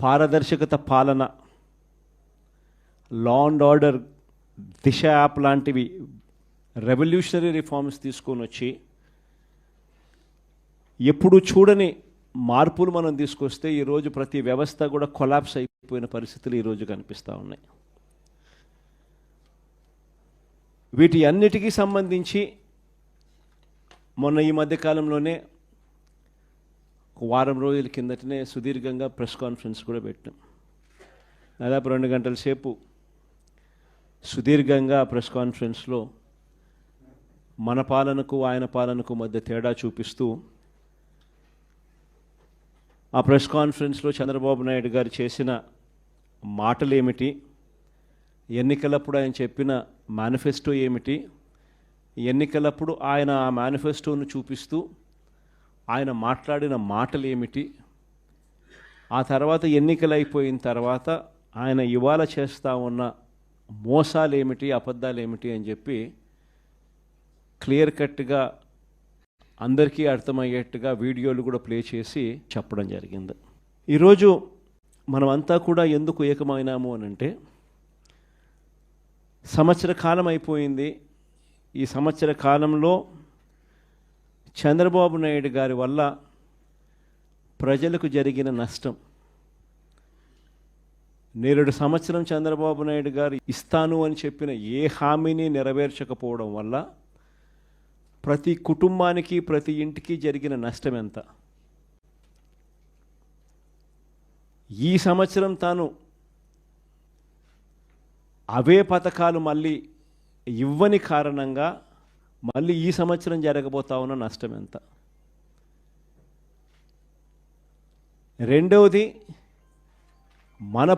పారదర్శకత పాలన, law and order, Disha app లాంటివి రెవల్యూషనరీ రిఫార్మ్స్ తీసుకొని వచ్చి ఎప్పుడు చూడని మార్పులు మనం తీసుకొస్తే ఈరోజు ప్రతి వ్యవస్థ కూడా కొలాప్స్ అయిపోయిన పరిస్థితులు ఈరోజు కనిపిస్తూ ఉన్నాయి. వీటి అన్నిటికీ సంబంధించి మొన్న ఈ మధ్యకాలంలోనే వారం రోజుల కిందటనే సుదీర్ఘంగా ప్రెస్ కాన్ఫరెన్స్ కూడా పెట్టాం. దాదాపు 2 గంటల సేపు సుదీర్ఘంగా ప్రెస్ కాన్ఫరెన్స్లో మన పాలనకు ఆయన పాలనకు మధ్య తేడా చూపిస్తూ ఆ ప్రెస్ కాన్ఫరెన్స్లో చంద్రబాబు నాయుడు గారు చేసిన మాటలు ఏమిటి, ఎన్నికలప్పుడు ఆయన చెప్పిన మేనిఫెస్టో ఏమిటి, ఎన్నికలప్పుడు ఆయన ఆ మేనిఫెస్టోను చూపిస్తూ ఆయన మాట్లాడిన మాటలు ఏమిటి, ఆ తర్వాత ఎన్నికలు అయిపోయిన తర్వాత ఆయన ఇవాళ చేస్తూ ఉన్న మోసాలు ఏమిటి, అబద్ధాలు ఏమిటి అని చెప్పి క్లియర్ కట్గా అందరికీ అర్థమయ్యేట్టుగా వీడియోలు కూడా ప్లే చేసి చెప్పడం జరిగింది. ఈరోజు మనమంతా కూడా ఎందుకు ఏకమైనాము అని అంటే, సంవత్సర కాలం అయిపోయింది. ఈ సంవత్సర కాలంలో చంద్రబాబు నాయుడు గారి వల్ల ప్రజలకు జరిగిన నష్టం, 2 సంవత్సరం చంద్రబాబు నాయుడు గారు ఇస్తాను అని చెప్పిన ఏ హామీని నెరవేర్చకపోవడం వల్ల ప్రతి కుటుంబానికి, ప్రతి ఇంటికి జరిగిన నష్టం ఎంత. ఈ సంవత్సరం తాను అవే పథకాలు మళ్ళీ ఇవ్వని కారణంగా మళ్ళీ ఈ సంవత్సరం జరగబోతా ఉన్న నష్టం ఎంత. రెండవది, మన